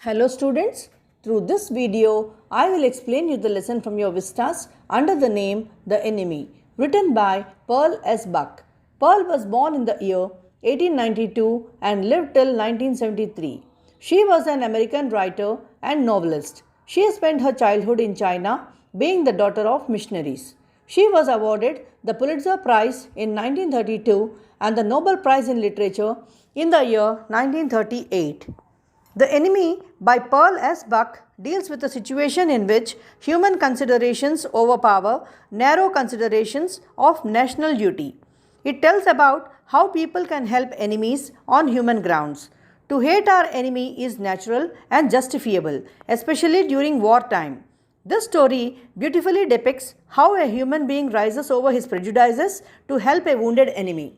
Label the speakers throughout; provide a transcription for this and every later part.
Speaker 1: Hello students, through this video I will explain you the lesson from your Vistas under the name The Enemy, written by Pearl S. Buck. Pearl was born in the year 1892 and lived till 1973. She was an American writer and novelist. She spent her childhood in China, being the daughter of missionaries. She was awarded the Pulitzer Prize in 1932 and the Nobel Prize in Literature in the year 1938. The Enemy by Pearl S. Buck deals with a situation in which human considerations overpower narrow considerations of national duty. It tells about how people can help enemies on human grounds. To hate our enemy is natural and justifiable, especially during wartime. This story beautifully depicts how a human being rises over his prejudices to help a wounded enemy.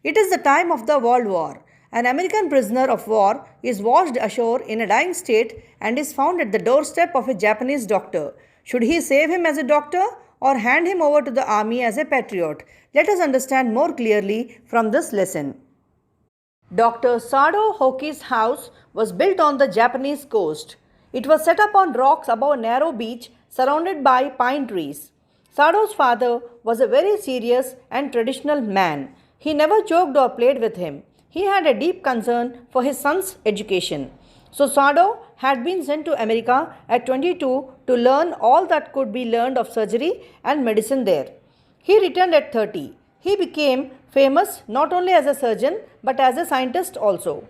Speaker 1: It is the time of the World War. An American prisoner of war is washed ashore in a dying state and is found at the doorstep of a Japanese doctor. Should he save him as a doctor or hand him over to the army as a patriot? Let us understand more clearly from this lesson. Dr. Sado Hoki's house was built on the Japanese coast. It was set up on rocks above a narrow beach surrounded by pine trees. Sado's father was a very serious and traditional man. He never joked or played with him. He had a deep concern for his son's education. So Sado had been sent to America at 22 to learn all that could be learned of surgery and medicine there. He returned at 30. He became famous not only as a surgeon but as a scientist also.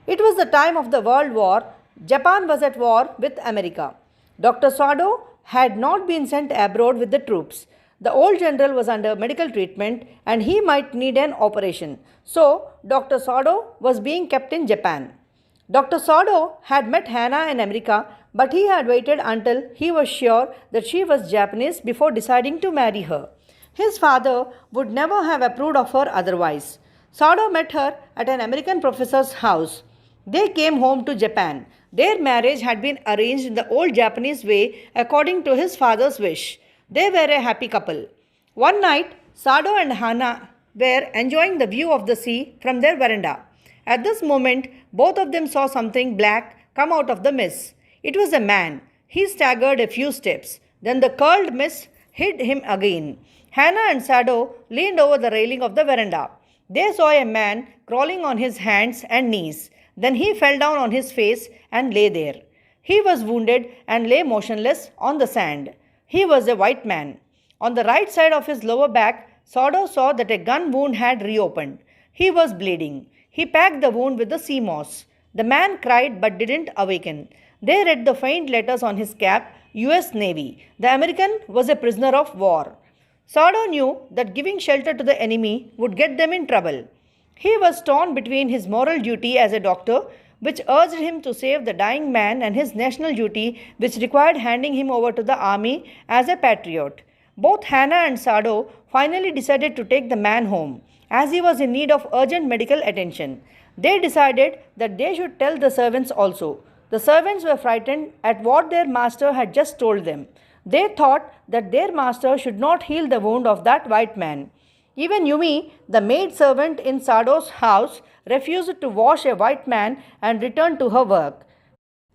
Speaker 1: It was the time of the World War. Japan was at war with America. Dr. Sado had not been sent abroad with the troops. The old general was under medical treatment and he might need an operation. So, Dr. Sado was being kept in Japan. Dr. Sado had met Hannah in America, but he had waited until he was sure that she was Japanese before deciding to marry her. His father would never have approved of her otherwise. Sado met her at an American professor's house. They came home to Japan. Their marriage had been arranged in the old Japanese way according to his father's wish. They were a happy couple. One night, Sado and Hannah were enjoying the view of the sea from their veranda. At this moment, both of them saw something black come out of the mist. It was a man. He staggered a few steps. Then the curled mist hid him again. Hannah and Sado leaned over the railing of the veranda. They saw a man crawling on his hands and knees. Then he fell down on his face and lay there. He was wounded and lay motionless on the sand. He was a white man. On the right side of his lower back, Sado saw that a gun wound had reopened. He was bleeding. He packed the wound with the sea moss. The man cried but didn't awaken. They read the faint letters on his cap, US Navy. The American was a prisoner of war. Sado knew that giving shelter to the enemy would get them in trouble. He was torn between his moral duty as a doctor, which urged him to save the dying man, and his national duty, which required handing him over to the army as a patriot. Both Hannah and Sado finally decided to take the man home, as he was in need of urgent medical attention. They decided that they should tell the servants also. The servants were frightened at what their master had just told them. They thought that their master should not heal the wound of that white man. Even Yumi, the maid servant in Sado's house, refused to wash a white man and returned to her work.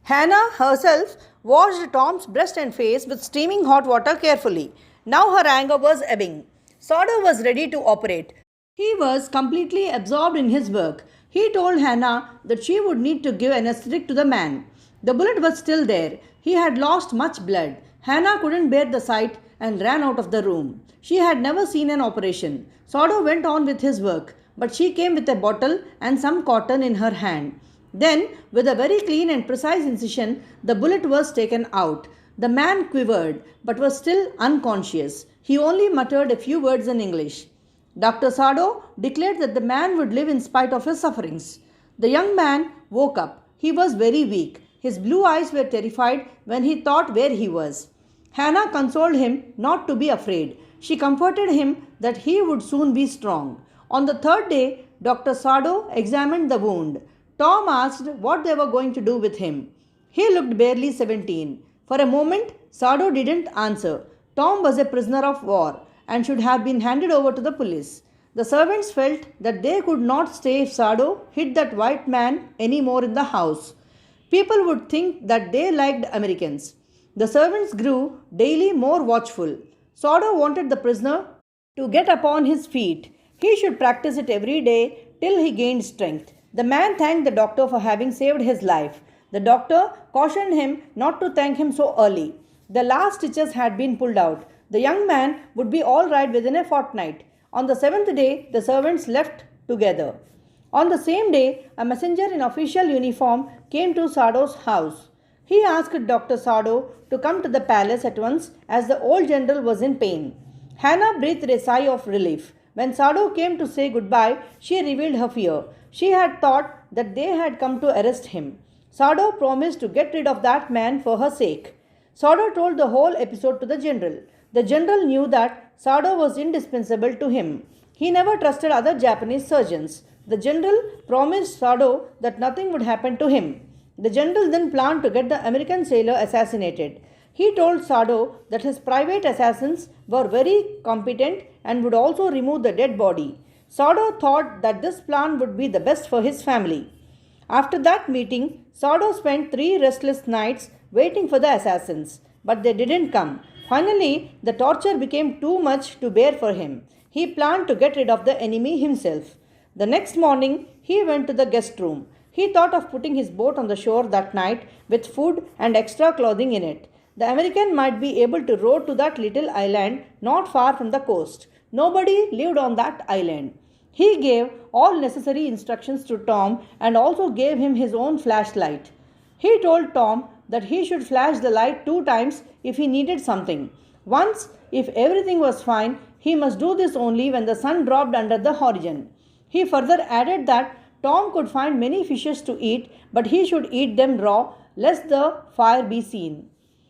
Speaker 1: Hannah herself washed Tom's breast and face with steaming hot water carefully. Now her anger was ebbing. Sado was ready to operate. He was completely absorbed in his work. He told Hannah that she would need to give anesthetic to the man. The bullet was still there. He had lost much blood. Hannah couldn't bear the sight and ran out of the room. She had never seen an operation. Sado went on with his work, but she came with a bottle and some cotton in her hand. Then, with a very clean and precise incision, the bullet was taken out. The man quivered, but was still unconscious. He only muttered a few words in English. Dr. Sado declared that the man would live in spite of his sufferings. The young man woke up. He was very weak. His blue eyes were terrified when he thought where he was. Hannah consoled him not to be afraid. She comforted him that he would soon be strong. On the third day, Dr. Sado examined the wound. Tom asked what they were going to do with him. He looked barely 17. For a moment, Sado didn't answer. Tom was a prisoner of war and should have been handed over to the police. The servants felt that they could not stay if Sado hid that white man any more in the house. People would think that they liked Americans. The servants grew daily more watchful. Sado wanted the prisoner to get upon his feet. He should practice it every day till he gained strength. The man thanked the doctor for having saved his life. The doctor cautioned him not to thank him so early. The last stitches had been pulled out. The young man would be all right within a fortnight. On the seventh day, the servants left together. On the same day, a messenger in official uniform came to Sado's house. He asked Dr. Sado to come to the palace at once as the old general was in pain. Hannah breathed a sigh of relief. When Sado came to say goodbye, she revealed her fear. She had thought that they had come to arrest him. Sado promised to get rid of that man for her sake. Sado told the whole episode to the general. The general knew that Sado was indispensable to him. He never trusted other Japanese surgeons. The general promised Sado that nothing would happen to him. The general then planned to get the American sailor assassinated. He told Sado that his private assassins were very competent and would also remove the dead body. Sado thought that this plan would be the best for his family. After that meeting, Sado spent 3 restless nights waiting for the assassins, but they didn't come. Finally, the torture became too much to bear for him. He planned to get rid of the enemy himself. The next morning, he went to the guest room. He thought of putting his boat on the shore that night with food and extra clothing in it. The American might be able to row to that little island not far from the coast. Nobody lived on that island. He gave all necessary instructions to Tom and also gave him his own flashlight. He told Tom that he should flash the light 2 times if he needed something. Once, if everything was fine, he must do this only when the sun dropped under the horizon. He further added that Tom could find many fishes to eat, but he should eat them raw, lest the fire be seen.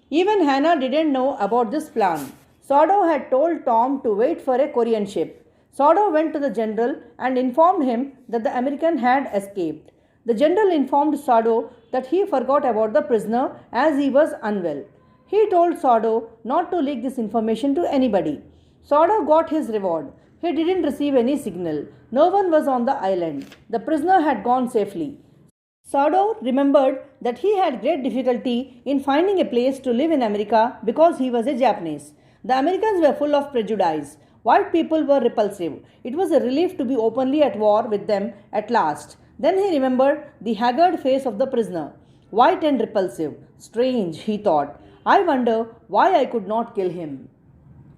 Speaker 1: Even Hannah didn't know about this plan. Sado had told Tom to wait for a Korean ship. Sado went to the general and informed him that the American had escaped. The general informed Sado that he forgot about the prisoner as he was unwell. He told Sado not to leak this information to anybody. Sado got his reward. He didn't receive any signal. No one was on the island. The prisoner had gone safely. Sado remembered that he had great difficulty in finding a place to live in America because he was a Japanese. The Americans were full of prejudice. White people were repulsive. It was a relief to be openly at war with them at last. Then he remembered the haggard face of the prisoner. White and repulsive. Strange, he thought. I wonder why I could not kill him.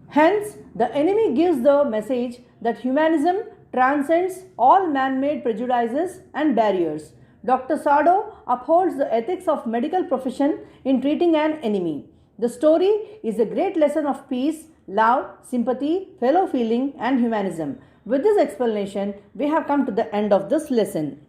Speaker 1: Hence, the enemy gives the message that humanism transcends all man-made prejudices and barriers. Dr. Sado upholds the ethics of medical profession in treating an enemy. The story is a great lesson of peace, love, sympathy, fellow feeling and humanism. With this explanation, we have come to the end of this lesson.